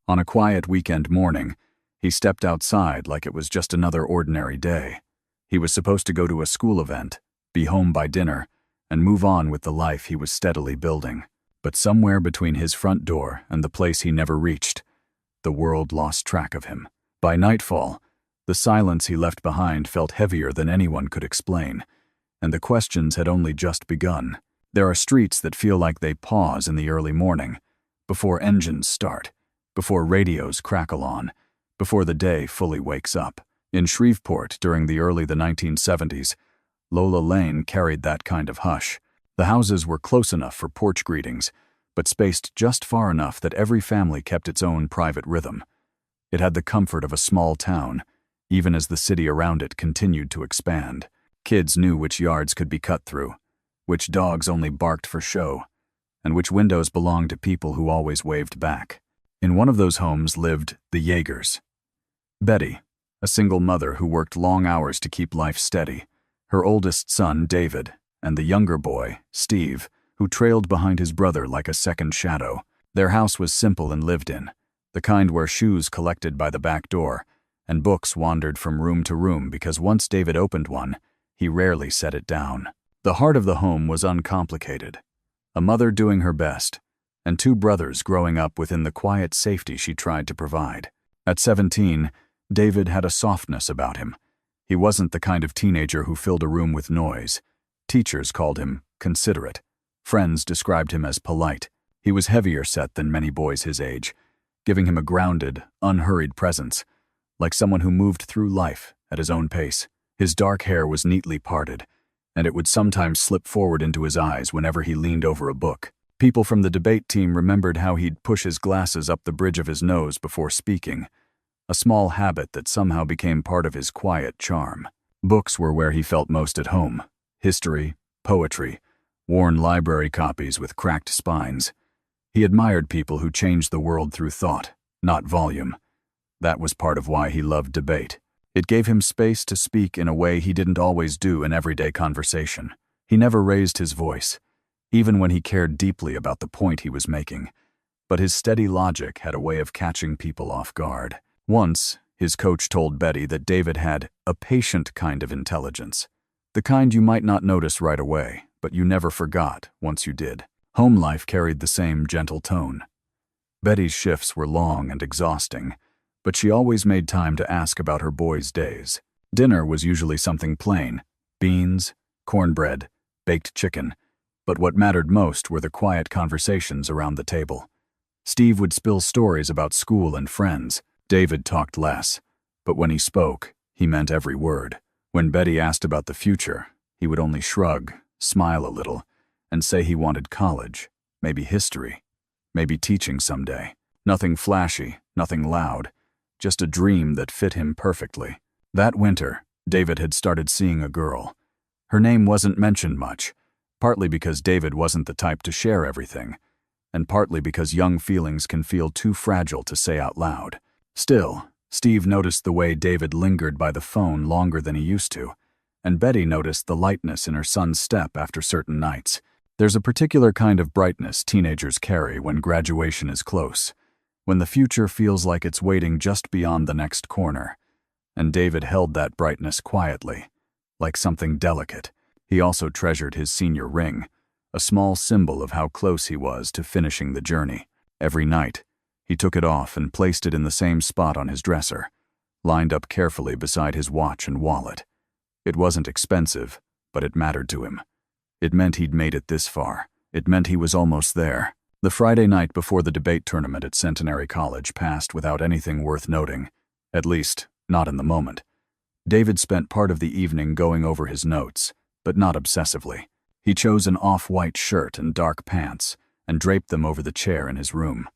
On a quiet weekend morning, he stepped outside like it was just another ordinary day. He was supposed to go to a school event, be home by dinner, and move on with the life he was steadily building. But somewhere between his front door and the place he never reached, the world lost track of him. By nightfall, the silence he left behind felt heavier than anyone could explain, and the questions had only just begun. There are streets that feel like they pause in the early morning, before engines start, before radios crackle on, before the day fully wakes up. In Shreveport, during the early 1970s, Lola Lane carried that kind of hush. The houses were close enough for porch greetings, but spaced just far enough that every family kept its own private rhythm. It had the comfort of a small town, even as the city around it continued to expand. Kids knew which yards could be cut through, which dogs only barked for show, and which windows belonged to people who always waved back. In one of those homes lived the Yeagers. Betty, a single mother who worked long hours to keep life steady, her oldest son, David, and the younger boy, Steve, who trailed behind his brother like a second shadow. Their house was simple and lived in, the kind where shoes collected by the back door, and books wandered from room to room because once David opened one, he rarely set it down. The heart of the home was uncomplicated. A mother doing her best, and two brothers growing up within the quiet safety she tried to provide. At 17, David had a softness about him. He wasn't the kind of teenager who filled a room with noise. Teachers called him considerate. Friends described him as polite. He was heavier set than many boys his age, giving him a grounded, unhurried presence, like someone who moved through life at his own pace. His dark hair was neatly parted, and it would sometimes slip forward into his eyes whenever he leaned over a book. People from the debate team remembered how he'd push his glasses up the bridge of his nose before speaking, a small habit that somehow became part of his quiet charm. Books were where he felt most at home. History, poetry, worn library copies with cracked spines. He admired people who changed the world through thought, not volume. That was part of why he loved debate. It gave him space to speak in a way he didn't always do in everyday conversation. He never raised his voice, even when he cared deeply about the point he was making. But his steady logic had a way of catching people off guard. Once, his coach told Betty that David had a patient kind of intelligence, the kind you might not notice right away, but you never forgot once you did. Home life carried the same gentle tone. Betty's shifts were long and exhausting, but she always made time to ask about her boys' days. Dinner was usually something plain: beans, cornbread, baked chicken, but what mattered most were the quiet conversations around the table. Steve would spill stories about school and friends. David talked less, but when he spoke, he meant every word. When Betty asked about the future, he would only shrug, smile a little, and say he wanted college, maybe history, maybe teaching someday. Nothing flashy, nothing loud, just a dream that fit him perfectly. That winter, David had started seeing a girl. Her name wasn't mentioned much, partly because David wasn't the type to share everything, and partly because young feelings can feel too fragile to say out loud. Still, Steve noticed the way David lingered by the phone longer than he used to, and Betty noticed the lightness in her son's step after certain nights. There's a particular kind of brightness teenagers carry when graduation is close, when the future feels like it's waiting just beyond the next corner, and David held that brightness quietly, like something delicate. He also treasured his senior ring, a small symbol of how close he was to finishing the journey. Every night, he took it off and placed it in the same spot on his dresser, lined up carefully beside his watch and wallet. It wasn't expensive, but it mattered to him. It meant he'd made it this far. It meant he was almost there. The Friday night before the debate tournament at Centenary College passed without anything worth noting, at least, not in the moment. David spent part of the evening going over his notes, but not obsessively. He chose an off-white shirt and dark pants, and draped them over the chair in his room.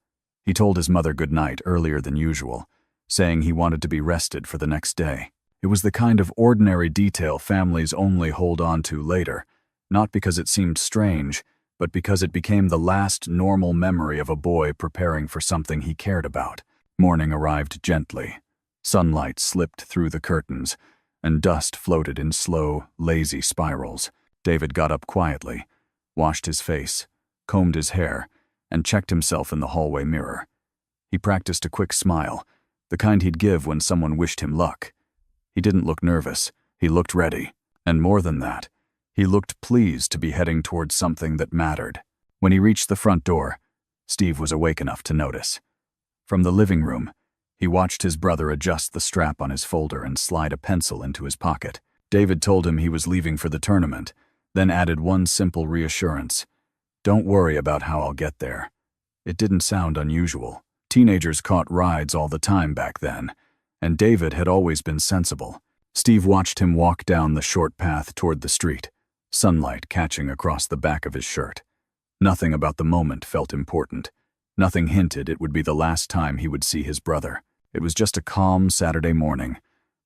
He told his mother good night earlier than usual, saying he wanted to be rested for the next day. It was the kind of ordinary detail families only hold on to later, not because it seemed strange, but because it became the last normal memory of a boy preparing for something he cared about. Morning arrived gently. Sunlight slipped through the curtains, and dust floated in slow, lazy spirals. David got up quietly, washed his face, combed his hair, and checked himself in the hallway mirror. He practiced a quick smile, the kind he'd give when someone wished him luck. He didn't look nervous, he looked ready. And more than that, he looked pleased to be heading towards something that mattered. When he reached the front door, Steve was awake enough to notice. From the living room, he watched his brother adjust the strap on his folder and slide a pencil into his pocket. David told him he was leaving for the tournament, then added one simple reassurance. "Don't worry about how I'll get there." It didn't sound unusual. Teenagers caught rides all the time back then, and David had always been sensible. Steve watched him walk down the short path toward the street, sunlight catching across the back of his shirt. Nothing about the moment felt important. Nothing hinted it would be the last time he would see his brother. It was just a calm Saturday morning,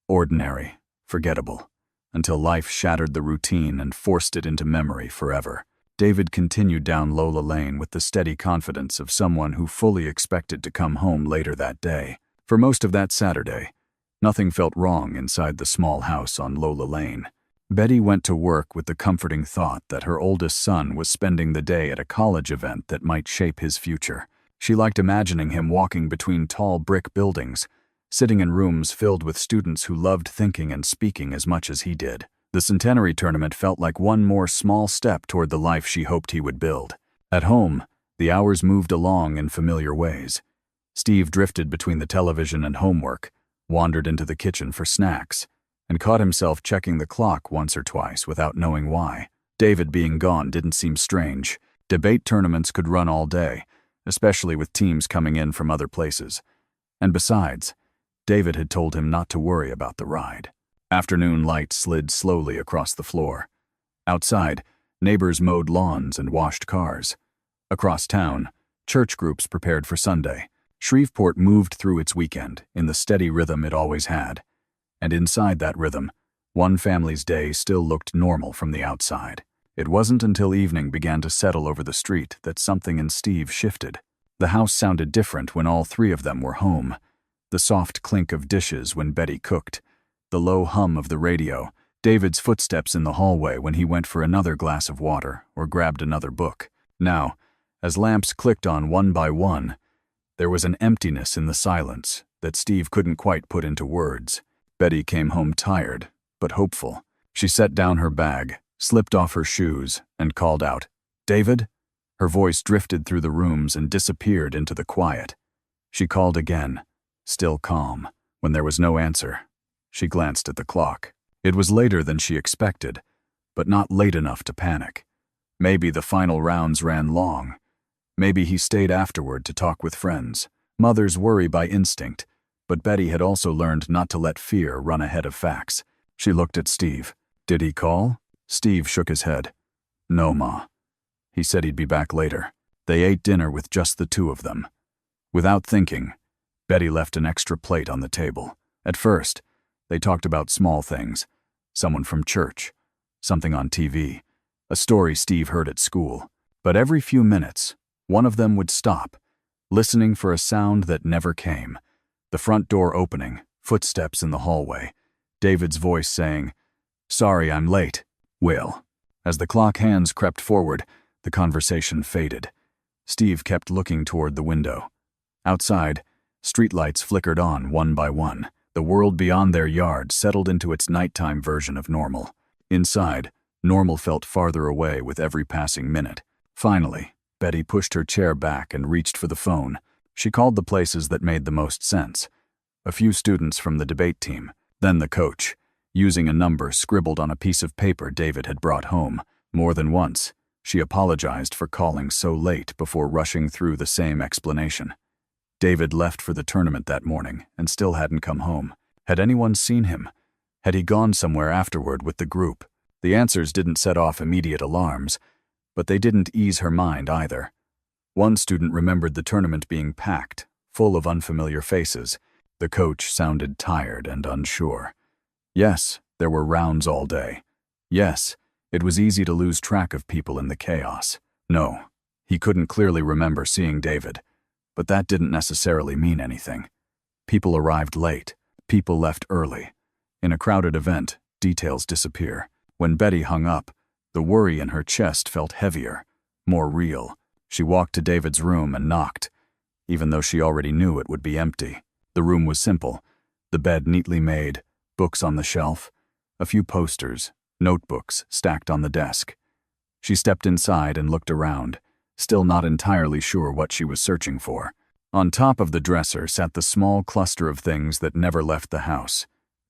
ordinary, forgettable, until life shattered the routine and forced it into memory forever. David continued down Lola Lane with the steady confidence of someone who fully expected to come home later that day. For most of that Saturday, nothing felt wrong inside the small house on Lola Lane. Betty went to work with the comforting thought that her oldest son was spending the day at a college event that might shape his future. She liked imagining him walking between tall brick buildings, sitting in rooms filled with students who loved thinking and speaking as much as he did. The Centenary tournament felt like one more small step toward the life she hoped he would build. At home, the hours moved along in familiar ways. Steve drifted between the television and homework, wandered into the kitchen for snacks, and caught himself checking the clock once or twice without knowing why. David being gone didn't seem strange. Debate tournaments could run all day, especially with teams coming in from other places. And besides, David had told him not to worry about the ride. Afternoon light slid slowly across the floor. Outside, neighbors mowed lawns and washed cars. Across town, church groups prepared for Sunday. Shreveport moved through its weekend in the steady rhythm it always had. And inside that rhythm, one family's day still looked normal from the outside. It wasn't until evening began to settle over the street that something in Steve shifted. The house sounded different when all three of them were home. The soft clink of dishes when Betty cooked, the low hum of the radio, David's footsteps in the hallway when he went for another glass of water or grabbed another book. Now, as lamps clicked on one by one, there was an emptiness in the silence that Steve couldn't quite put into words. Betty came home tired, but hopeful. She set down her bag, slipped off her shoes, and called out, "David?" Her voice drifted through the rooms and disappeared into the quiet. She called again, still calm. When there was no answer, she glanced at the clock. It was later than she expected, but not late enough to panic. Maybe the final rounds ran long. Maybe he stayed afterward to talk with friends. Mothers worry by instinct, but Betty had also learned not to let fear run ahead of facts. She looked at Steve. "Did he call?" Steve shook his head. "No, Ma. He said he'd be back later." They ate dinner with just the two of them. Without thinking, Betty left an extra plate on the table. At first, they talked about small things. Someone from church, something on TV, a story Steve heard at school. But every few minutes, one of them would stop, listening for a sound that never came. The front door opening, footsteps in the hallway, David's voice saying, "Sorry, I'm late." "Will." As the clock hands crept forward, the conversation faded. Steve kept looking toward the window. Outside, streetlights flickered on one by one. The world beyond their yard settled into its nighttime version of normal. Inside, normal felt farther away with every passing minute. Finally, Betty pushed her chair back and reached for the phone. She called the places that made the most sense. A few students from the debate team, then the coach, using a number scribbled on a piece of paper David had brought home. More than once, she apologized for calling so late before rushing through the same explanation. David left for the tournament that morning and still hadn't come home. Had anyone seen him? Had he gone somewhere afterward with the group? The answers didn't set off immediate alarms, but they didn't ease her mind either. One student remembered the tournament being packed, full of unfamiliar faces. The coach sounded tired and unsure. Yes, there were rounds all day. Yes, it was easy to lose track of people in the chaos. No, he couldn't clearly remember seeing David. But that didn't necessarily mean anything. People arrived late. People left early. In a crowded event, details disappear. When Betty hung up, the worry in her chest felt heavier, more real. She walked to David's room and knocked. even though she already knew it would be empty. The room was simple, the bed neatly made, books on the shelf, a few posters, notebooks stacked on the desk. She stepped inside and looked around, still not entirely sure what she was searching for. On top of the dresser sat the small cluster of things that never left the house: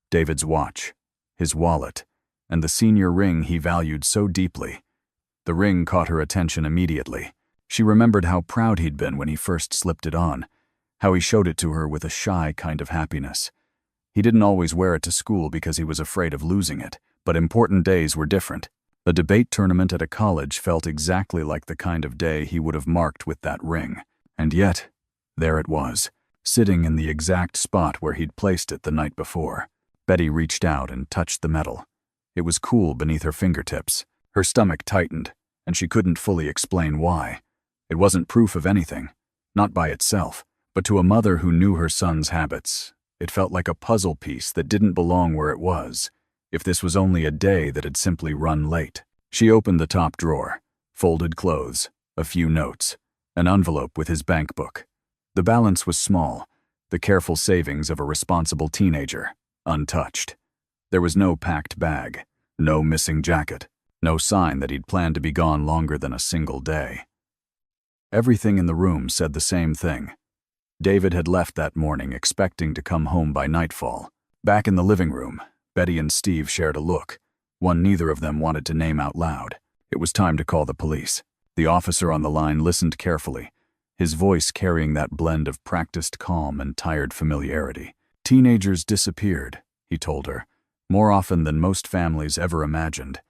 David's watch, his wallet, and the senior ring he valued so deeply. The ring caught her attention immediately. She remembered how proud he'd been when he first slipped it on, how he showed it to her with a shy kind of happiness. He didn't always wear it to school because he was afraid of losing it, but important days were different. A debate tournament at a college felt exactly like the kind of day he would have marked with that ring. And yet, there it was, sitting in the exact spot where he'd placed it the night before. Betty reached out and touched the metal. It was cool beneath her fingertips. Her stomach tightened, and she couldn't fully explain why. It wasn't proof of anything, not by itself, but to a mother who knew her son's habits, it felt like a puzzle piece that didn't belong where it was, if this was only a day that had simply run late. She opened the top drawer, folded clothes, a few notes, an envelope with his bank book. The balance was small, the careful savings of a responsible teenager, untouched. There was no packed bag, no missing jacket, no sign that he'd planned to be gone longer than a single day. Everything in the room said the same thing. David had left that morning expecting to come home by nightfall. Back in the living room, Betty and Steve shared a look, one neither of them wanted to name out loud. It was time to call the police. The officer on the line listened carefully, his voice carrying that blend of practiced calm and tired familiarity. Teenagers disappeared, he told her, more often than most families ever imagined.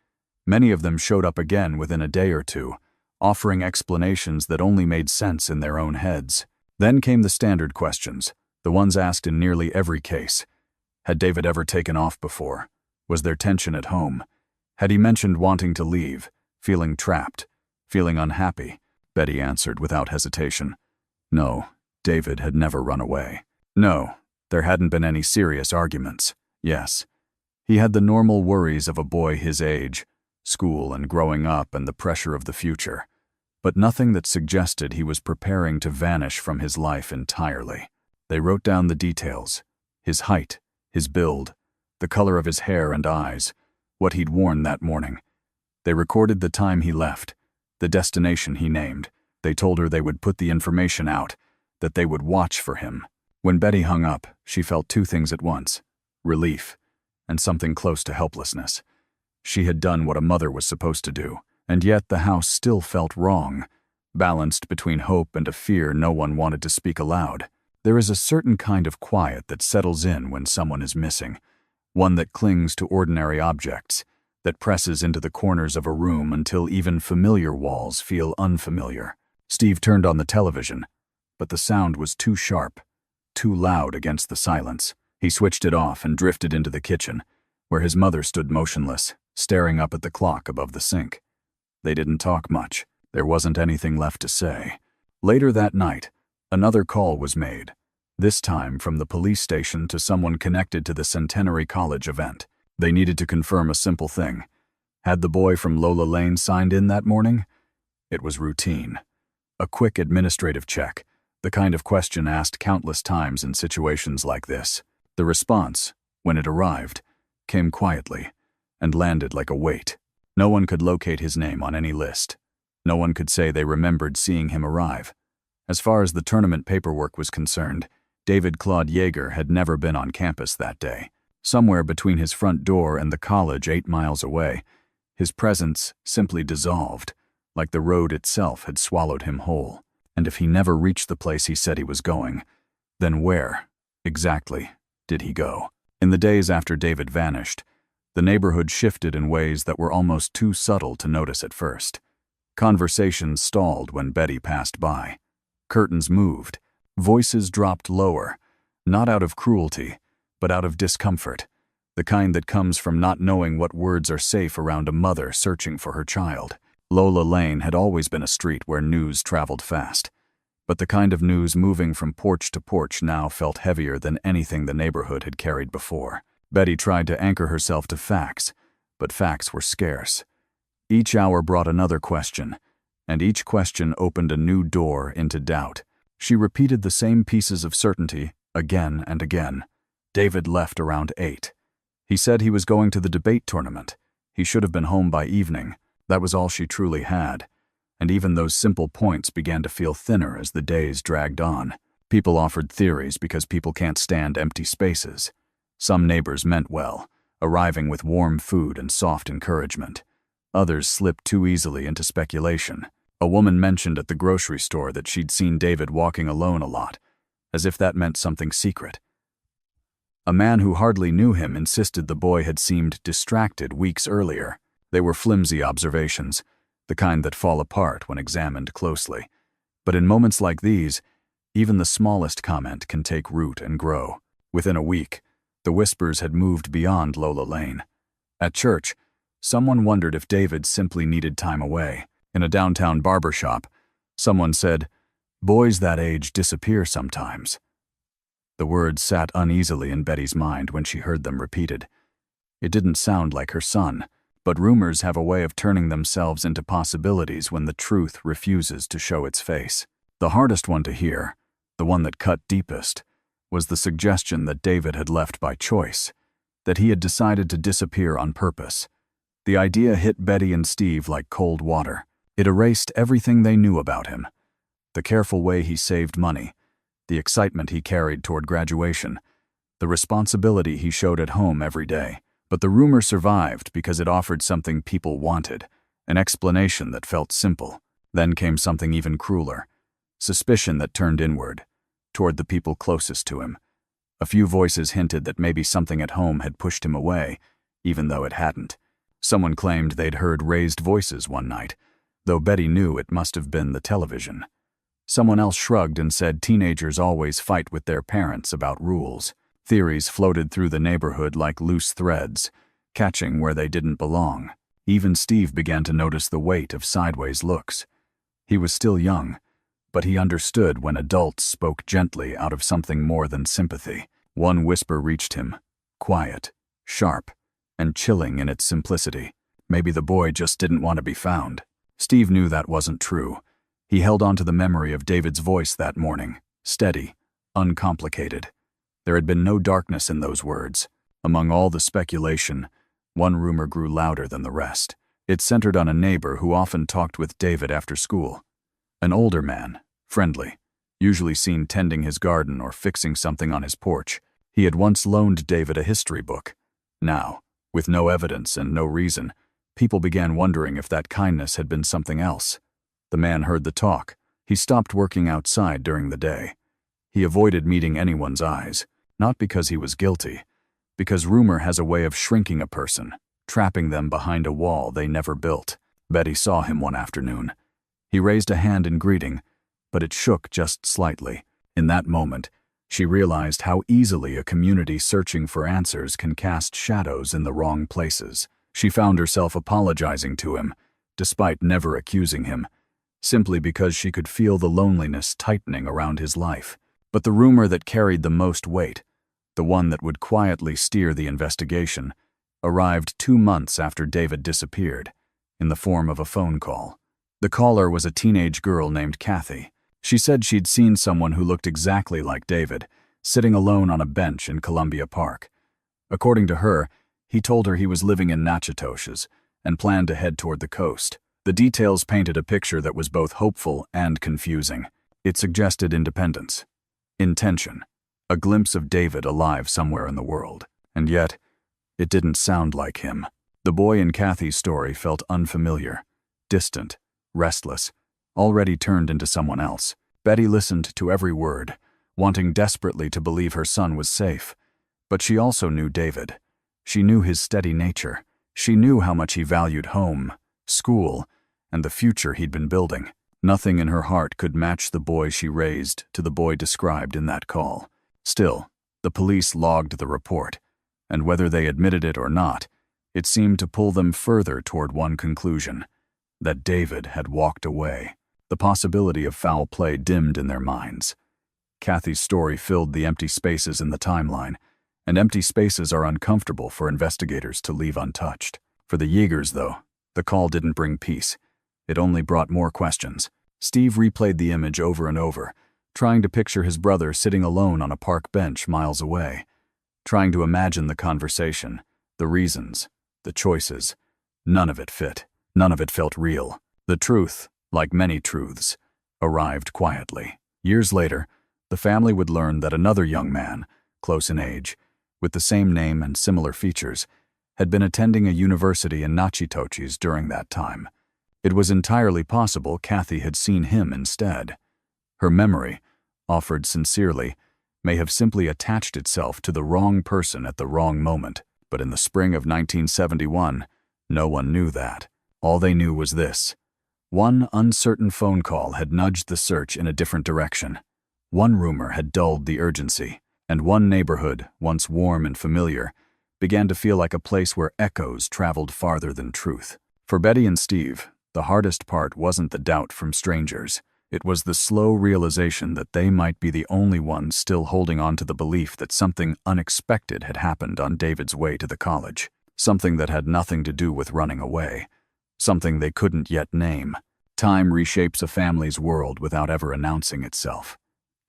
Many of them showed up again within a day or two, offering explanations that only made sense in their own heads. Then came the standard questions, the ones asked in nearly every case. Had David ever taken off before? Was there tension at home? Had he mentioned wanting to leave, feeling trapped, feeling unhappy? Betty answered without hesitation. No, David had never run away. No, there hadn't been any serious arguments. Yes, he had the normal worries of a boy his age, school and growing up and the pressure of the future, but nothing that suggested he was preparing to vanish from his life entirely. They wrote down the details: his height, his build, the color of his hair and eyes, what he'd worn that morning. They recorded the time he left, the destination he named. They told her they would put the information out, that they would watch for him. When Betty hung up, she felt two things at once: relief and something close to helplessness. She had done what a mother was supposed to do, and yet the house still felt wrong, balanced between hope and a fear no one wanted to speak aloud. There is a certain kind of quiet that settles in when someone is missing, one that clings to ordinary objects, that presses into the corners of a room until even familiar walls feel unfamiliar. Steve turned on the television, but the sound was too sharp, too loud against the silence. He switched it off and drifted into the kitchen, where his mother stood motionless, staring up at the clock above the sink. They didn't talk much. There wasn't anything left to say. Later that night, another call was made, this time from the police station to someone connected to the Centenary College event. They needed to confirm a simple thing. Had the boy from Lola Lane signed in that morning? It was routine. A quick administrative check, the kind of question asked countless times in situations like this. The response, when it arrived, came quietly and landed like a weight. No one could locate his name on any list. No one could say they remembered seeing him arrive. As far as the tournament paperwork was concerned, David Claude Yeager had never been on campus that day. Somewhere between his front door and the college 8 miles away, his presence simply dissolved, like the road itself had swallowed him whole. And if he never reached the place he said he was going, then where, exactly, did he go? In the days after David vanished, the neighborhood shifted in ways that were almost too subtle to notice at first. Conversations stalled when Betty passed by. Curtains moved. Voices dropped lower, not out of cruelty, but out of discomfort, the kind that comes from not knowing what words are safe around a mother searching for her child. Lola Lane had always been a street where news traveled fast, but the kind of news moving from porch to porch now felt heavier than anything the neighborhood had carried before. Betty tried to anchor herself to facts, but facts were scarce. Each hour brought another question, and each question opened a new door into doubt. She repeated the same pieces of certainty again and again. David left around 8. He said he was going to the debate tournament. He should have been home by evening. That was all she truly had. And even those simple points began to feel thinner as the days dragged on. People offered theories because people can't stand empty spaces. Some neighbors meant well, arriving with warm food and soft encouragement. Others slipped too easily into speculation. A woman mentioned at the grocery store that she'd seen David walking alone a lot, as if that meant something secret. A man who hardly knew him insisted the boy had seemed distracted weeks earlier. They were flimsy observations, the kind that fall apart when examined closely. But in moments like these, even the smallest comment can take root and grow. Within a week, the whispers had moved beyond Lola Lane. At church, someone wondered if David simply needed time away. In a downtown barber shop, someone said, "Boys that age disappear sometimes." The words sat uneasily in Betty's mind when she heard them repeated. It didn't sound like her son, but rumors have a way of turning themselves into possibilities when the truth refuses to show its face. The hardest one to hear, the one that cut deepest, was the suggestion that David had left by choice, that he had decided to disappear on purpose. The idea hit Betty and Steve like cold water. It erased everything they knew about him. The careful way he saved money, the excitement he carried toward graduation, the responsibility he showed at home every day. But the rumor survived because it offered something people wanted, an explanation that felt simple. Then came something even crueler, suspicion that turned inward, toward the people closest to him. A few voices hinted that maybe something at home had pushed him away, even though it hadn't. Someone claimed they'd heard raised voices one night, though Betty knew it must have been the television. Someone else shrugged and said teenagers always fight with their parents about rules. Theories floated through the neighborhood like loose threads, catching where they didn't belong. Even Steve began to notice the weight of sideways looks. He was still young, but he understood when adults spoke gently out of something more than sympathy. One whisper reached him, quiet, sharp, and chilling in its simplicity. Maybe the boy just didn't want to be found. Steve knew that wasn't true. He held on to the memory of David's voice that morning, steady, uncomplicated. There had been no darkness in those words. Among all the speculation, one rumor grew louder than the rest. It centered on a neighbor who often talked with David after school. An older man, friendly, usually seen tending his garden or fixing something on his porch. He had once loaned David a history book. Now, with no evidence and no reason, people began wondering if that kindness had been something else. The man heard the talk. He stopped working outside during the day. He avoided meeting anyone's eyes, not because he was guilty, because rumor has a way of shrinking a person, trapping them behind a wall they never built. Betty saw him one afternoon. He raised a hand in greeting, but it shook just slightly. In that moment, she realized how easily a community searching for answers can cast shadows in the wrong places. She found herself apologizing to him, despite never accusing him, simply because she could feel the loneliness tightening around his life. But the rumor that carried the most weight, the one that would quietly steer the investigation, arrived 2 months after David disappeared, in the form of a phone call. The caller was a teenage girl named Kathy. She said she'd seen someone who looked exactly like David, sitting alone on a bench in Columbia Park. According to her, he told her he was living in Natchitoches and planned to head toward the coast. The details painted a picture that was both hopeful and confusing. It suggested independence, intention, a glimpse of David alive somewhere in the world. And yet, it didn't sound like him. The boy in Kathy's story felt unfamiliar, distant, restless, already turned into someone else. Betty listened to every word, wanting desperately to believe her son was safe. But she also knew David. She knew his steady nature. She knew how much he valued home, school, and the future he'd been building. Nothing in her heart could match the boy she raised to the boy described in that call. Still, the police logged the report, and whether they admitted it or not, it seemed to pull them further toward one conclusion: that David had walked away. The possibility of foul play dimmed in their minds. Kathy's story filled the empty spaces in the timeline, and empty spaces are uncomfortable for investigators to leave untouched. For the Yeagers, though, the call didn't bring peace. It only brought more questions. Steve replayed the image over and over, trying to picture his brother sitting alone on a park bench miles away, trying to imagine the conversation, the reasons, the choices. None of it fit. None of it felt real. The truth, like many truths, arrived quietly. Years later, the family would learn that another young man, close in age, with the same name and similar features, had been attending a university in Natchitoches during that time. It was entirely possible Kathy had seen him instead. Her memory, offered sincerely, may have simply attached itself to the wrong person at the wrong moment. But in the spring of 1971, no one knew that. All they knew was this. One uncertain phone call had nudged the search in a different direction. One rumor had dulled the urgency, and one neighborhood, once warm and familiar, began to feel like a place where echoes traveled farther than truth. For Betty and Steve, the hardest part wasn't the doubt from strangers. It was the slow realization that they might be the only ones still holding on to the belief that something unexpected had happened on David's way to the college. Something that had nothing to do with running away. Something they couldn't yet name. Time reshapes a family's world without ever announcing itself.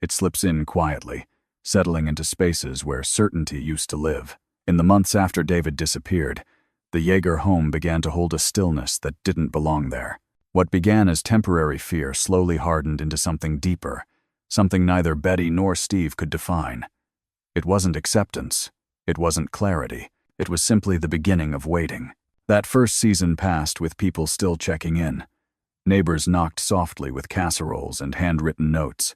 It slips in quietly, settling into spaces where certainty used to live. In the months after David disappeared, the Yeager home began to hold a stillness that didn't belong there. What began as temporary fear slowly hardened into something deeper, something neither Betty nor Steve could define. It wasn't acceptance. It wasn't clarity. It was simply the beginning of waiting. That first season passed with people still checking in. Neighbors knocked softly with casseroles and handwritten notes.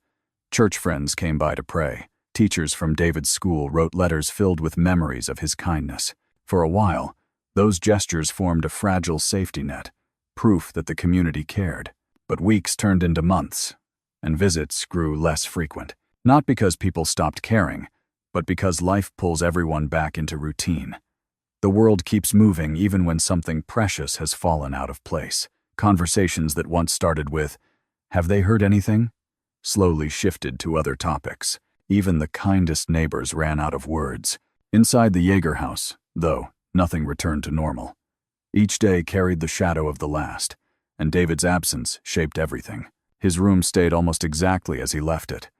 Church friends came by to pray. Teachers from David's school wrote letters filled with memories of his kindness. For a while, those gestures formed a fragile safety net, proof that the community cared. But weeks turned into months, and visits grew less frequent. Not because people stopped caring, but because life pulls everyone back into routine. The world keeps moving even when something precious has fallen out of place. Conversations that once started with, "Have they heard anything?" slowly shifted to other topics. Even the kindest neighbors ran out of words. Inside the Yeager house, though, nothing returned to normal. Each day carried the shadow of the last, and David's absence shaped everything. His room stayed almost exactly as he left it,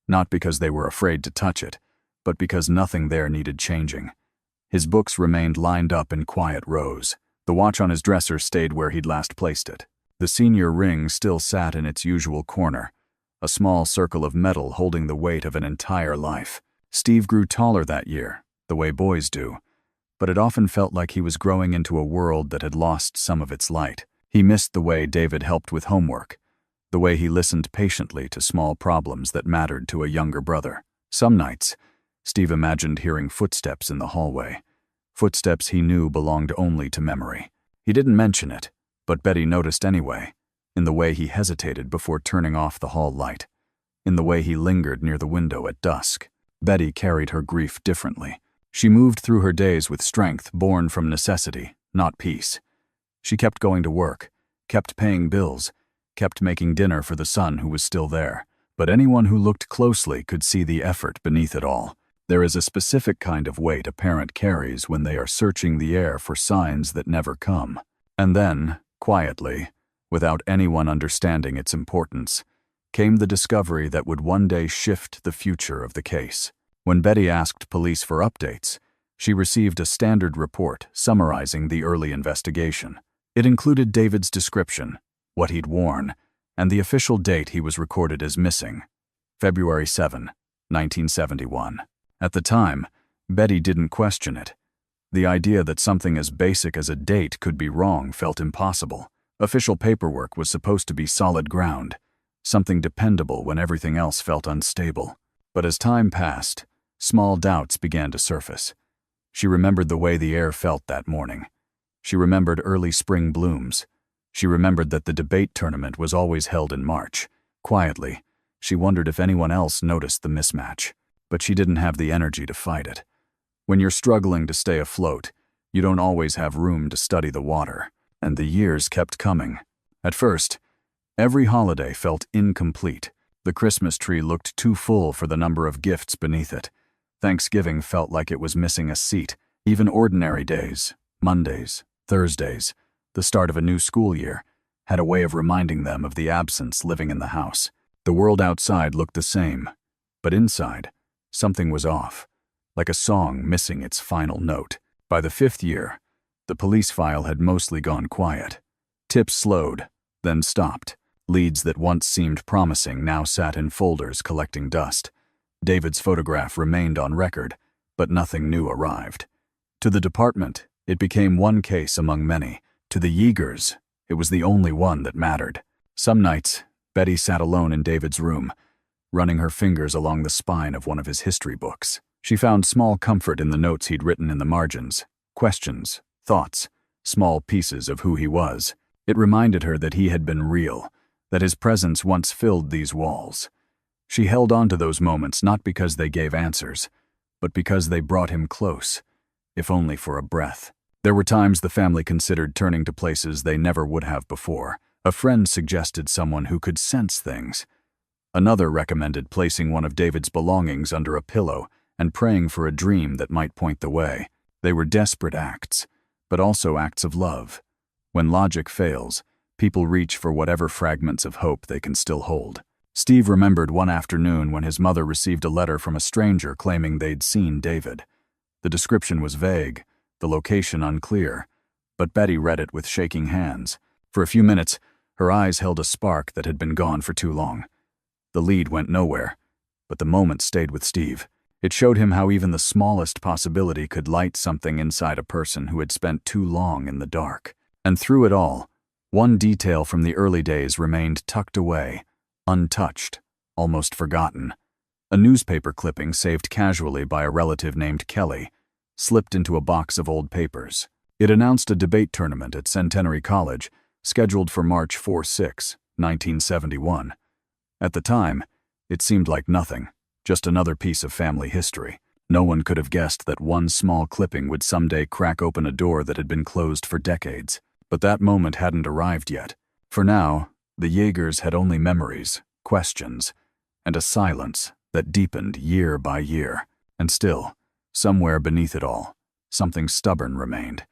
not because they were afraid to touch it, but because nothing there needed changing. His books remained lined up in quiet rows. The watch on his dresser stayed where he'd last placed it. The senior ring still sat in its usual corner, a small circle of metal holding the weight of an entire life. Steve grew taller that year, the way boys do, but it often felt like he was growing into a world that had lost some of its light. He missed the way David helped with homework, the way he listened patiently to small problems that mattered to a younger brother. Some nights, Steve imagined hearing footsteps in the hallway, footsteps he knew belonged only to memory. He didn't mention it, but Betty noticed anyway, in the way he hesitated before turning off the hall light, in the way he lingered near the window at dusk. Betty carried her grief differently. She moved through her days with strength born from necessity, not peace. She kept going to work, kept paying bills, kept making dinner for the son who was still there. But anyone who looked closely could see the effort beneath it all. There is a specific kind of weight a parent carries when they are searching the air for signs that never come. And then, quietly, without anyone understanding its importance, came the discovery that would one day shift the future of the case. When Betty asked police for updates, she received a standard report summarizing the early investigation. It included David's description, what he'd worn, and the official date he was recorded as missing, February 7, 1971. At the time, Betty didn't question it. The idea that something as basic as a date could be wrong felt impossible. Official paperwork was supposed to be solid ground, something dependable when everything else felt unstable. But as time passed, small doubts began to surface. She remembered the way the air felt that morning. She remembered early spring blooms. She remembered that the debate tournament was always held in March. Quietly, she wondered if anyone else noticed the mismatch. But she didn't have the energy to fight it. When you're struggling to stay afloat, you don't always have room to study the water. And the years kept coming. At first, every holiday felt incomplete. The Christmas tree looked too full for the number of gifts beneath it. Thanksgiving felt like it was missing a seat. Even ordinary days, Mondays, Thursdays, the start of a new school year, had a way of reminding them of the absence living in the house. The world outside looked the same, but inside, something was off, like a song missing its final note. By the 5th year, the police file had mostly gone quiet. Tips slowed, then stopped. Leads that once seemed promising now sat in folders collecting dust. David's photograph remained on record, but nothing new arrived. To the department, it became one case among many. To the Yeagers, it was the only one that mattered. Some nights, Betty sat alone in David's room, running her fingers along the spine of one of his history books. She found small comfort in the notes he'd written in the margins, questions, thoughts, small pieces of who he was. It reminded her that he had been real, that his presence once filled these walls. She held on to those moments not because they gave answers, but because they brought him close, if only for a breath. There were times the family considered turning to places they never would have before. A friend suggested someone who could sense things. Another recommended placing one of David's belongings under a pillow and praying for a dream that might point the way. They were desperate acts, but also acts of love. When logic fails, people reach for whatever fragments of hope they can still hold. Steve remembered one afternoon when his mother received a letter from a stranger claiming they'd seen David. The description was vague, the location unclear, but Betty read it with shaking hands. For a few minutes, her eyes held a spark that had been gone for too long. The lead went nowhere, but the moment stayed with Steve. It showed him how even the smallest possibility could light something inside a person who had spent too long in the dark. And through it all, one detail from the early days remained tucked away, untouched, almost forgotten. A newspaper clipping saved casually by a relative named Kelly slipped into a box of old papers. It announced a debate tournament at Centenary College, scheduled for March 4-6, 1971. At the time, it seemed like nothing, just another piece of family history. No one could have guessed that one small clipping would someday crack open a door that had been closed for decades. But that moment hadn't arrived yet. For now, the Yeagers had only memories, questions, and a silence that deepened year by year. And still, somewhere beneath it all, something stubborn remained.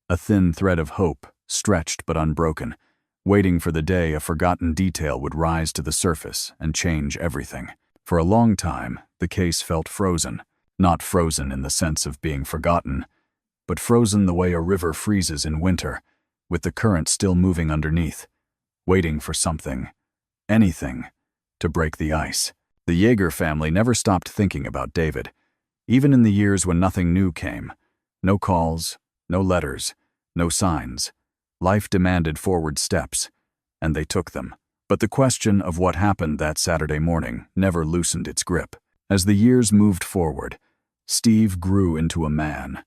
A thin thread of hope, stretched but unbroken, waiting for the day a forgotten detail would rise to the surface and change everything. For a long time, the case felt frozen. Not frozen in the sense of being forgotten, but frozen the way a river freezes in winter, with the current still moving underneath, waiting for something, anything, to break the ice. The Yeager family never stopped thinking about David, even in the years when nothing new came. No calls, no letters, no signs. Life demanded forward steps, and they took them. But the question of what happened that Saturday morning never loosened its grip. As the years moved forward, Steve grew into a man,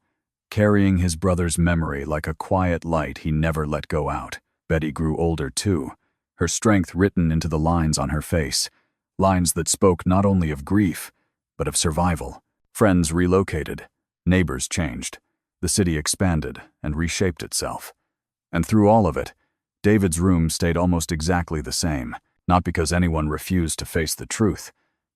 carrying his brother's memory like a quiet light he never let go out. Betty grew older too, her strength written into the lines on her face, lines that spoke not only of grief, but of survival. Friends relocated, neighbors changed, the city expanded and reshaped itself. And through all of it, David's room stayed almost exactly the same, not because anyone refused to face the truth,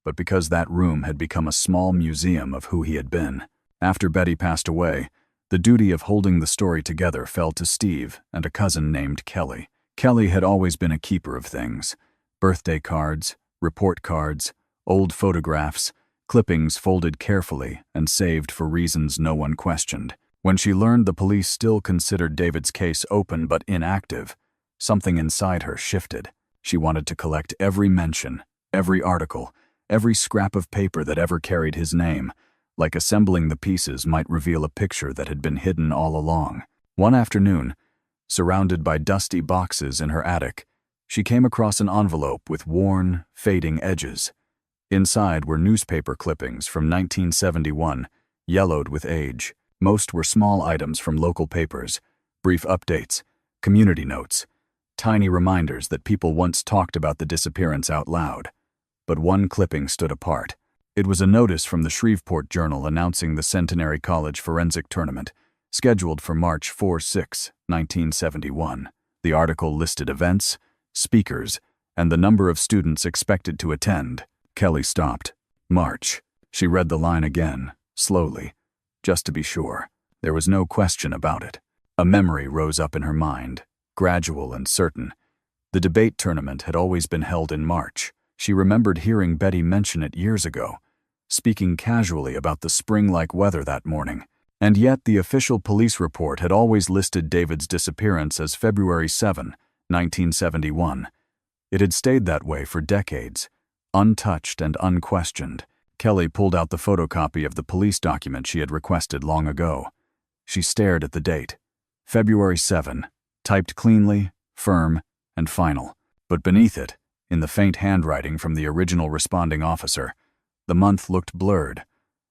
but because that room had become a small museum of who he had been. After Betty passed away, the duty of holding the story together fell to Steve and a cousin named Kelly. Kelly had always been a keeper of things: birthday cards, report cards, old photographs, clippings folded carefully and saved for reasons no one questioned. When she learned the police still considered David's case open but inactive, something inside her shifted. She wanted to collect every mention, every article, every scrap of paper that ever carried his name, like assembling the pieces might reveal a picture that had been hidden all along. One afternoon, surrounded by dusty boxes in her attic, she came across an envelope with worn, fading edges. Inside were newspaper clippings from 1971, yellowed with age. Most were small items from local papers, brief updates, community notes, tiny reminders that people once talked about the disappearance out loud. But one clipping stood apart. It was a notice from the Shreveport Journal announcing the Centenary College forensic tournament, scheduled for March 4-6, 1971. The article listed events, speakers, and the number of students expected to attend. Kelly stopped. March. She read the line again, slowly, just to be sure. There was no question about it. A memory rose up in her mind, gradual and certain. The debate tournament had always been held in March. She remembered hearing Betty mention it years ago, speaking casually about the spring-like weather that morning. And yet the official police report had always listed David's disappearance as February 7, 1971. It had stayed that way for decades, untouched and unquestioned. Kelly pulled out the photocopy of the police document she had requested long ago. She stared at the date. February 7, typed cleanly, firm, and final. But beneath it, in the faint handwriting from the original responding officer, the month looked blurred,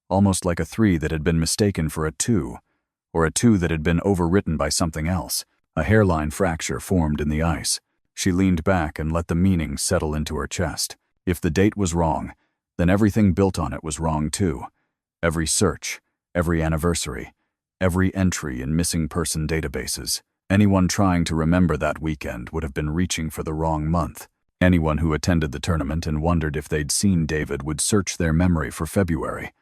almost like a 3 that had been mistaken for a 2, or a 2 that had been overwritten by something else. A hairline fracture formed in the ice. She leaned back and let the meaning settle into her chest. If the date was wrong, then everything built on it was wrong too. Every search, every anniversary, every entry in missing person databases. Anyone trying to remember that weekend would have been reaching for the wrong month. Anyone who attended the tournament and wondered if they'd seen David would search their memory for February,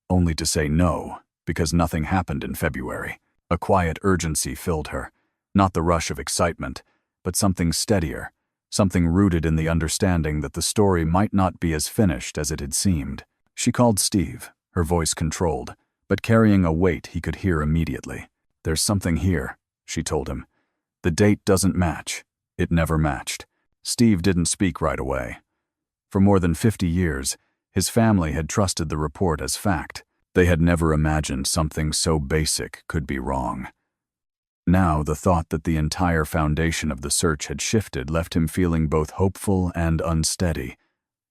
only to say no, because nothing happened in February. A quiet urgency filled her, not the rush of excitement, but something steadier, something rooted in the understanding that the story might not be as finished as it had seemed. She called Steve, her voice controlled, but carrying a weight he could hear immediately. "There's something here," she told him. "The date doesn't match. It never matched." Steve didn't speak right away. For more than 50 years, his family had trusted the report as fact. They had never imagined something so basic could be wrong. Now, the thought that the entire foundation of the search had shifted left him feeling both hopeful and unsteady,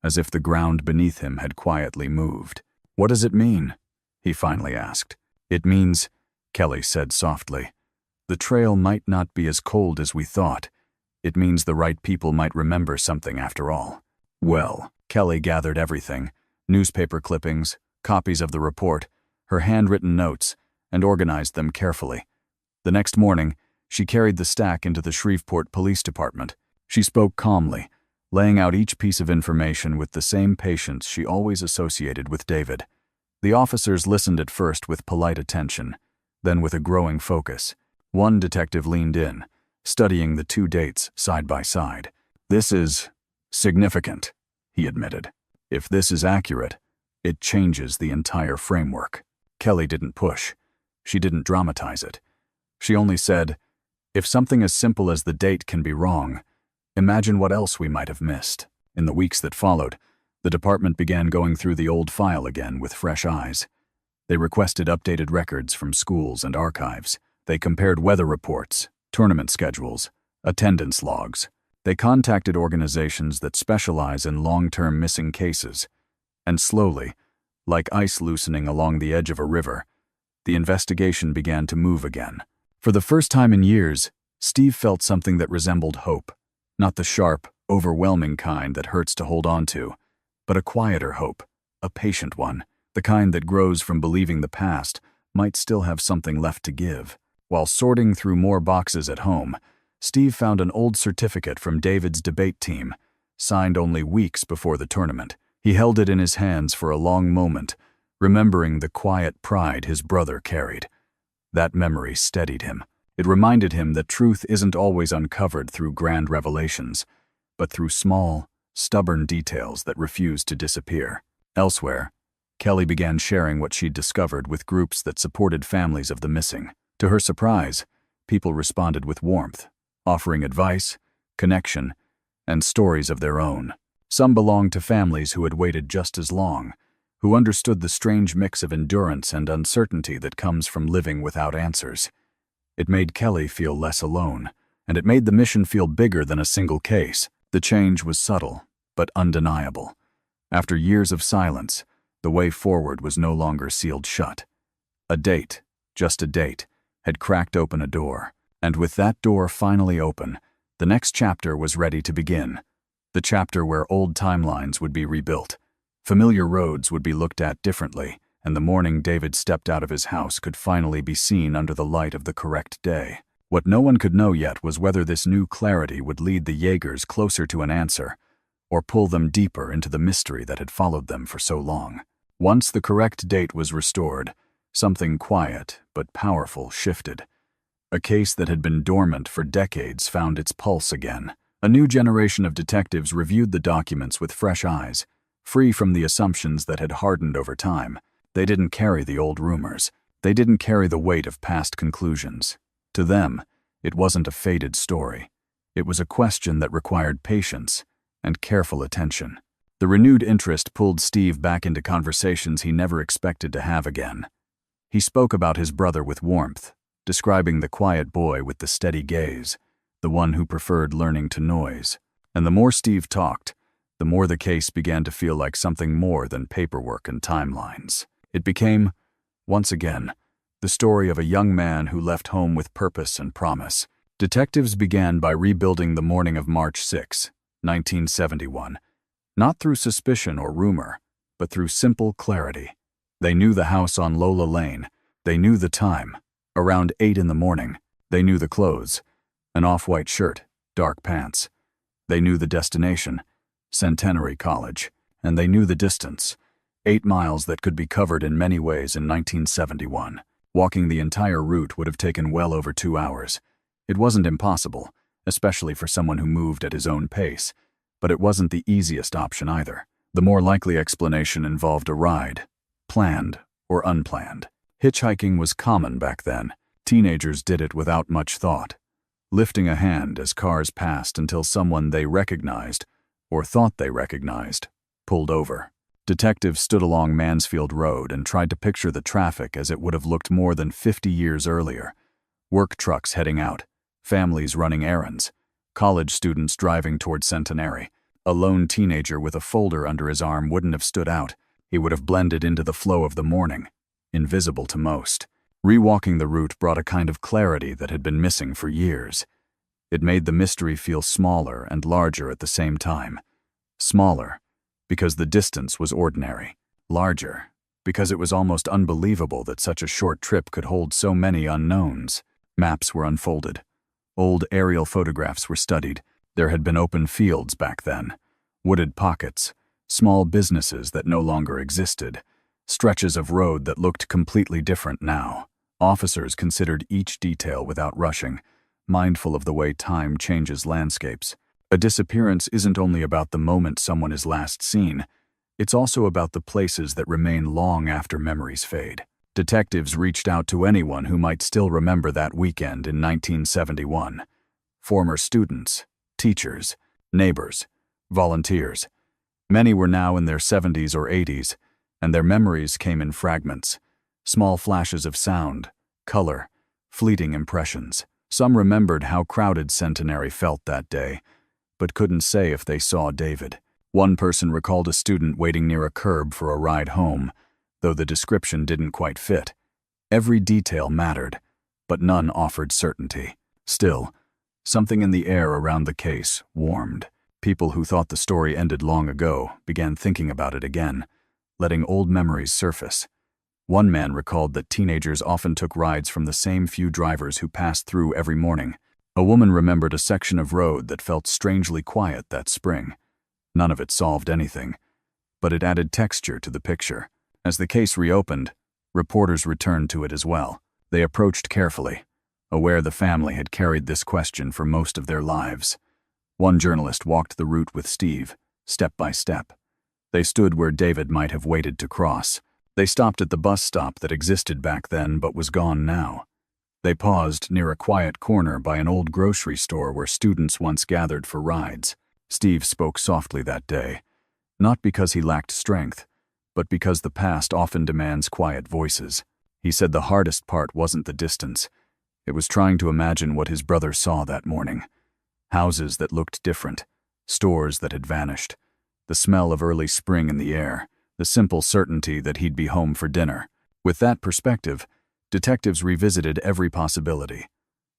as if the ground beneath him had quietly moved. "What does it mean?" he finally asked. "It means," Kelly said softly, "the trail might not be as cold as we thought. It means the right people might remember something after all." Well, Kelly gathered everything, newspaper clippings, copies of the report, her handwritten notes, and organized them carefully. The next morning, she carried the stack into the Shreveport Police Department. She spoke calmly, laying out each piece of information with the same patience she always associated with David. The officers listened at first with polite attention, then with a growing focus. One detective leaned in, studying the 2 dates side by side. "This is significant," he admitted. "If this is accurate, it changes the entire framework." Kelly didn't push. She didn't dramatize it. She only said, "If something as simple as the date can be wrong, imagine what else we might have missed." In the weeks that followed, the department began going through the old file again with fresh eyes. They requested updated records from schools and archives. They compared weather reports, tournament schedules, attendance logs. They contacted organizations that specialize in long-term missing cases. And slowly, like ice loosening along the edge of a river, the investigation began to move again. For the first time in years, Steve felt something that resembled hope. Not the sharp, overwhelming kind that hurts to hold on to, but a quieter hope, a patient one, the kind that grows from believing the past might still have something left to give. While sorting through more boxes at home, Steve found an old certificate from David's debate team, signed only weeks before the tournament. He held it in his hands for a long moment, remembering the quiet pride his brother carried. That memory steadied him. It reminded him that truth isn't always uncovered through grand revelations, but through small, stubborn details that refuse to disappear. Elsewhere, Kelly began sharing what she'd discovered with groups that supported families of the missing. To her surprise, people responded with warmth, offering advice, connection, and stories of their own. Some belonged to families who had waited just as long, who understood the strange mix of endurance and uncertainty that comes from living without answers. It made Kelly feel less alone, and it made the mission feel bigger than a single case. The change was subtle, but undeniable. After years of silence, the way forward was no longer sealed shut. A date, just a date, had cracked open a door, and with that door finally open, the next chapter was ready to begin. The chapter where old timelines would be rebuilt. Familiar roads would be looked at differently, and the morning David stepped out of his house could finally be seen under the light of the correct day. What no one could know yet was whether this new clarity would lead the Yeagers closer to an answer, or pull them deeper into the mystery that had followed them for so long. Once the correct date was restored, something quiet but powerful shifted. A case that had been dormant for decades found its pulse again. A new generation of detectives reviewed the documents with fresh eyes, free from the assumptions that had hardened over time. They didn't carry the old rumors. They didn't carry the weight of past conclusions. To them, it wasn't a faded story. It was a question that required patience and careful attention. The renewed interest pulled Steve back into conversations he never expected to have again. He spoke about his brother with warmth, describing the quiet boy with the steady gaze, the one who preferred learning to noise. And the more Steve talked, the more the case began to feel like something more than paperwork and timelines. It became, once again, the story of a young man who left home with purpose and promise. Detectives began by rebuilding the morning of March 6, 1971, not through suspicion or rumor, but through simple clarity. They knew the house on Lola Lane. They knew the time, around 8 in the morning. They knew the clothes, an off-white shirt, dark pants. They knew the destination, Centenary College, and they knew the distance, 8 miles that could be covered in many ways in 1971. Walking the entire route would have taken well over 2 hours. It wasn't impossible, especially for someone who moved at his own pace, but it wasn't the easiest option either. The more likely explanation involved a ride, planned or unplanned. Hitchhiking was common back then. Teenagers did it without much thought, lifting a hand as cars passed until someone they recognized, or thought they recognized, pulled over. Detectives stood along Mansfield Road and tried to picture the traffic as it would have looked more than 50 years earlier. Work trucks heading out, families running errands, college students driving toward Centenary. A lone teenager with a folder under his arm wouldn't have stood out. He would have blended into the flow of the morning, invisible to most. Rewalking the route brought a kind of clarity that had been missing for years. It made the mystery feel smaller and larger at the same time. Smaller, because the distance was ordinary. Larger, because it was almost unbelievable that such a short trip could hold so many unknowns. Maps were unfolded. Old aerial photographs were studied. There had been open fields back then, wooded pockets, small businesses that no longer existed, stretches of road that looked completely different now. Officers considered each detail without rushing, mindful of the way time changes landscapes. A disappearance isn't only about the moment someone is last seen, it's also about the places that remain long after memories fade. Detectives reached out to anyone who might still remember that weekend in 1971. Former students, teachers, neighbors, volunteers. Many were now in their 70s or 80s, and their memories came in fragments, small flashes of sound, color, fleeting impressions. Some remembered how crowded Centenary felt that day, but couldn't say if they saw David. One person recalled a student waiting near a curb for a ride home, though the description didn't quite fit. Every detail mattered, but none offered certainty. Still, something in the air around the case warmed. People who thought the story ended long ago began thinking about it again, letting old memories surface. One man recalled that teenagers often took rides from the same few drivers who passed through every morning. A woman remembered a section of road that felt strangely quiet that spring. None of it solved anything, but it added texture to the picture. As the case reopened, reporters returned to it as well. They approached carefully, aware the family had carried this question for most of their lives. One journalist walked the route with Steve, step by step. They stood where David might have waited to cross. They stopped at the bus stop that existed back then but was gone now. They paused near a quiet corner by an old grocery store where students once gathered for rides. Steve spoke softly that day, not because he lacked strength, but because the past often demands quiet voices. He said the hardest part wasn't the distance. It was trying to imagine what his brother saw that morning. Houses that looked different, stores that had vanished, the smell of early spring in the air, the simple certainty that he'd be home for dinner. With that perspective, detectives revisited every possibility.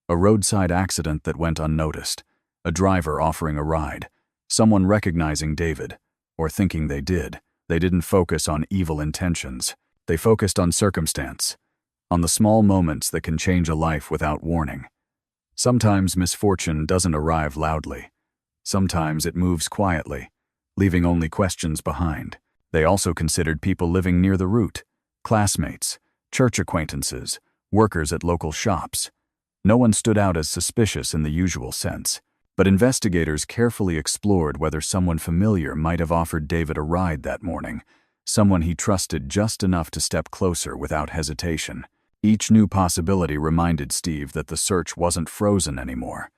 A roadside accident that went unnoticed, a driver offering a ride, someone recognizing David, or thinking they did. They didn't focus on evil intentions. They focused on circumstance, on the small moments that can change a life without warning. Sometimes misfortune doesn't arrive loudly. Sometimes it moves quietly, leaving only questions behind. They also considered people living near the route, classmates, church acquaintances, workers at local shops. No one stood out as suspicious in the usual sense, But investigators carefully explored whether someone familiar might have offered David a ride that morning, someone he trusted just enough to step closer without hesitation. Each new possibility reminded Steve that the search wasn't frozen anymore.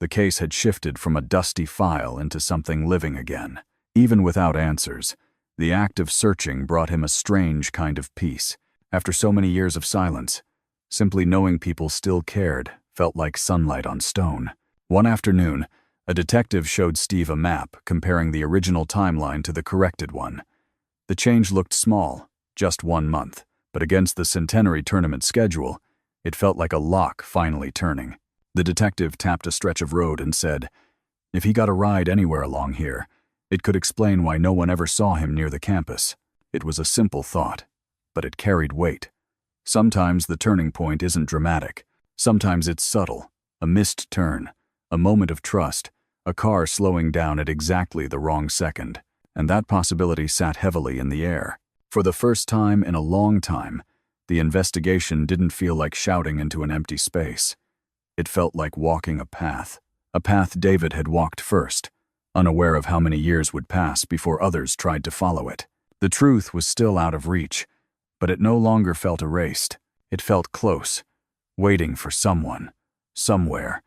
The case had shifted from a dusty file into something living again. Even without answers, the act of searching brought him a strange kind of peace. After so many years of silence, simply knowing people still cared felt like sunlight on stone. One afternoon, a detective showed Steve a map comparing the original timeline to the corrected one. The change looked small, just 1 month, but against the Centenary tournament schedule, it felt like a lock finally turning. The detective tapped a stretch of road and said, if he got a ride anywhere along here, it could explain why no one ever saw him near the campus. It was a simple thought, but it carried weight. Sometimes the turning point isn't dramatic. Sometimes it's subtle, a missed turn, a moment of trust, a car slowing down at exactly the wrong second. And that possibility sat heavily in the air. For the first time in a long time, the investigation didn't feel like shouting into an empty space. It felt like walking a path David had walked first, unaware of how many years would pass before others tried to follow it. The truth was still out of reach, but it no longer felt erased. It felt close, waiting for someone, somewhere,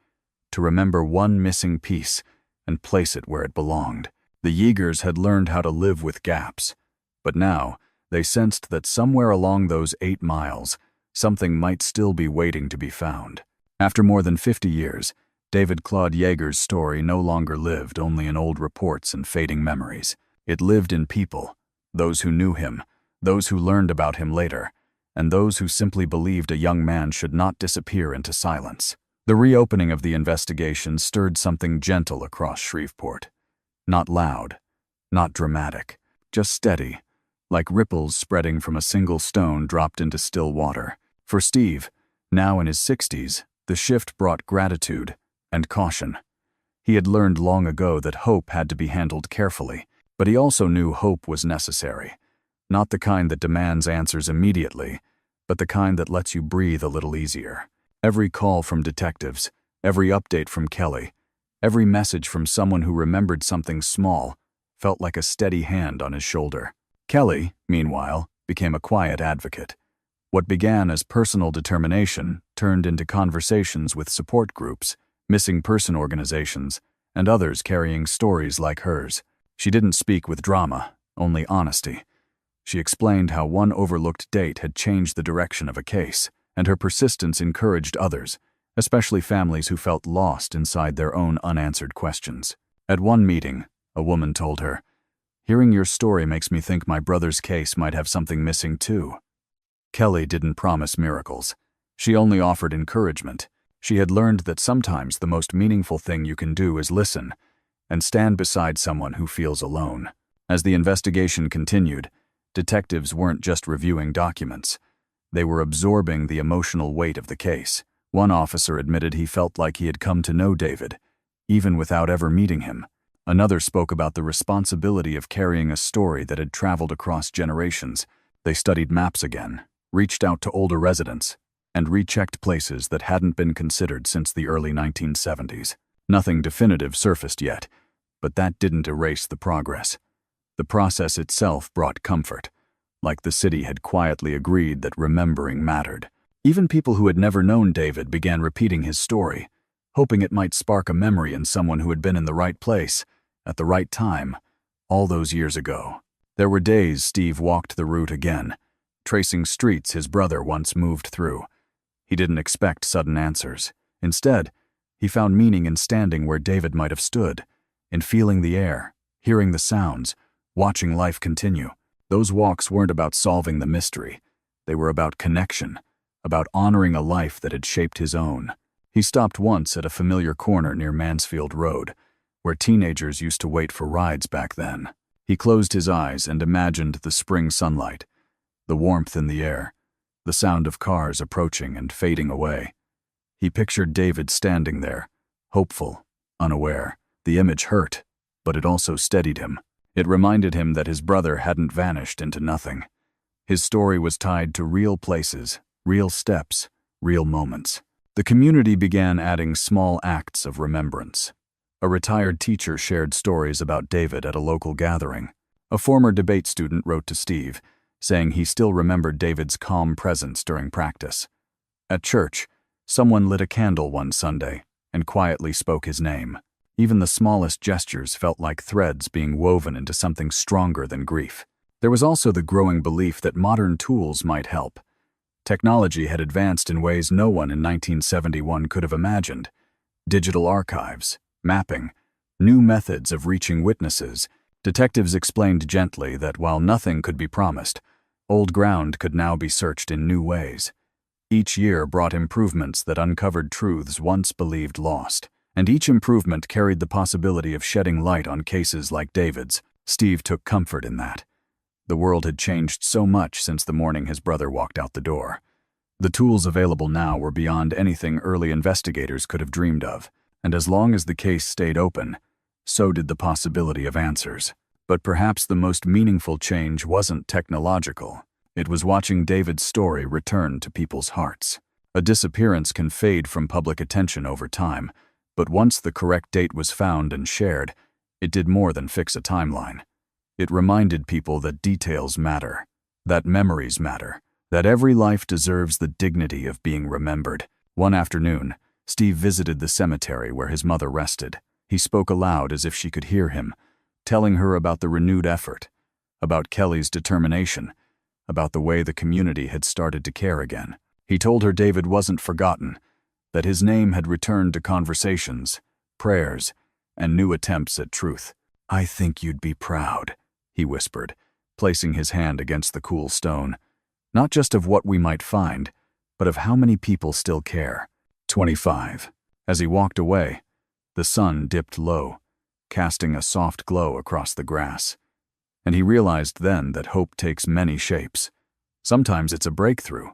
to remember one missing piece and place it where it belonged. The Yeagers had learned how to live with gaps, but now they sensed that somewhere along those 8 miles, something might still be waiting to be found. After more than 50 years, David Claude Yeager's story no longer lived only in old reports and fading memories. It lived in people, those who knew him, those who learned about him later, and those who simply believed a young man should not disappear into silence. The reopening of the investigation stirred something gentle across Shreveport. Not loud, not dramatic, just steady, like ripples spreading from a single stone dropped into still water. For Steve, now in his 60s, the shift brought gratitude and caution. He had learned long ago that hope had to be handled carefully, but he also knew hope was necessary. Not the kind that demands answers immediately, but the kind that lets you breathe a little easier. Every call from detectives, every update from Kelly, every message from someone who remembered something small felt like a steady hand on his shoulder. Kelly, meanwhile, became a quiet advocate. What began as personal determination turned into conversations with support groups, missing person organizations, and others carrying stories like hers. She didn't speak with drama, only honesty. She explained how one overlooked date had changed the direction of a case, and her persistence encouraged others, especially families who felt lost inside their own unanswered questions. At one meeting, a woman told her, "Hearing your story makes me think my brother's case might have something missing too." Kelly didn't promise miracles. She only offered encouragement. She had learned that sometimes the most meaningful thing you can do is listen and stand beside someone who feels alone. As the investigation continued, detectives weren't just reviewing documents. They were absorbing the emotional weight of the case. One officer admitted he felt like he had come to know David, even without ever meeting him. Another spoke about the responsibility of carrying a story that had traveled across generations. They studied maps again, reached out to older residents, and rechecked places that hadn't been considered since the early 1970s. Nothing definitive surfaced yet, but that didn't erase the progress. The process itself brought comfort, like the city had quietly agreed that remembering mattered. Even people who had never known David began repeating his story, hoping it might spark a memory in someone who had been in the right place, at the right time, all those years ago. There were days Steve walked the route again, tracing streets his brother once moved through. He didn't expect sudden answers. Instead, he found meaning in standing where David might have stood, in feeling the air, hearing the sounds, watching life continue. Those walks weren't about solving the mystery. They were about connection, about honoring a life that had shaped his own. He stopped once at a familiar corner near Mansfield Road, where teenagers used to wait for rides back then. He closed his eyes and imagined the spring sunlight, the warmth in the air, the sound of cars approaching and fading away. He pictured David standing there, hopeful, unaware. The image hurt, but it also steadied him. It reminded him that his brother hadn't vanished into nothing. His story was tied to real places, real steps, real moments. The community began adding small acts of remembrance. A retired teacher shared stories about David at a local gathering. A former debate student wrote to Steve, saying he still remembered David's calm presence during practice. At church, someone lit a candle one Sunday and quietly spoke his name. Even the smallest gestures felt like threads being woven into something stronger than grief. There was also the growing belief that modern tools might help. Technology had advanced in ways no one in 1971 could have imagined. Digital archives, mapping, new methods of reaching witnesses. Detectives explained gently that while nothing could be promised, old ground could now be searched in new ways. Each year brought improvements that uncovered truths once believed lost, and each improvement carried the possibility of shedding light on cases like David's. Steve took comfort in that. The world had changed so much since the morning his brother walked out the door. The tools available now were beyond anything early investigators could have dreamed of, and as long as the case stayed open, so did the possibility of answers. But perhaps the most meaningful change wasn't technological. It was watching David's story return to people's hearts. A disappearance can fade from public attention over time, but once the correct date was found and shared, it did more than fix a timeline. It reminded people that details matter, that memories matter, that every life deserves the dignity of being remembered. One afternoon, Steve visited the cemetery where his mother rested. He spoke aloud as if she could hear him, telling her about the renewed effort, about Kelly's determination, about the way the community had started to care again. He told her David wasn't forgotten, that his name had returned to conversations, prayers, and new attempts at truth. "I think you'd be proud," he whispered, placing his hand against the cool stone. "Not just of what we might find, but of how many people still care." 25. As he walked away, the sun dipped low, casting a soft glow across the grass. And he realized then that hope takes many shapes. Sometimes it's a breakthrough,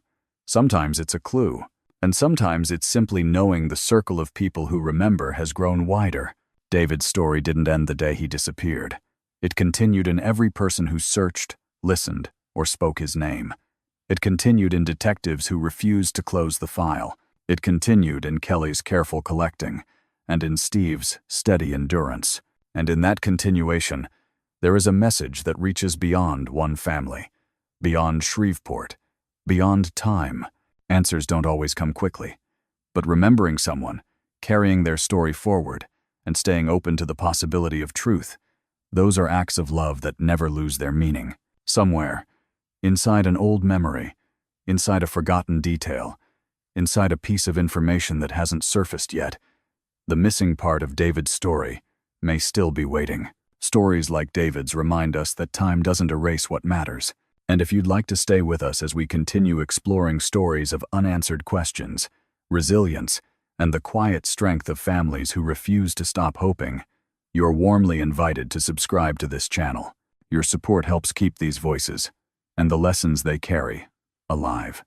sometimes it's a clue, and sometimes it's simply knowing the circle of people who remember has grown wider. David's story didn't end the day he disappeared. It continued in every person who searched, listened, or spoke his name. It continued in detectives who refused to close the file. It continued in Kelly's careful collecting, and in Steve's steady endurance. And in that continuation, there is a message that reaches beyond one family, beyond Shreveport, beyond time. Answers don't always come quickly, but remembering someone, carrying their story forward, and staying open to the possibility of truth, those are acts of love that never lose their meaning. Somewhere, inside an old memory, inside a forgotten detail, inside a piece of information that hasn't surfaced yet, the missing part of David's story may still be waiting. Stories like David's remind us that time doesn't erase what matters. And if you'd like to stay with us as we continue exploring stories of unanswered questions, resilience, and the quiet strength of families who refuse to stop hoping, you're warmly invited to subscribe to this channel. Your support helps keep these voices, and the lessons they carry, alive.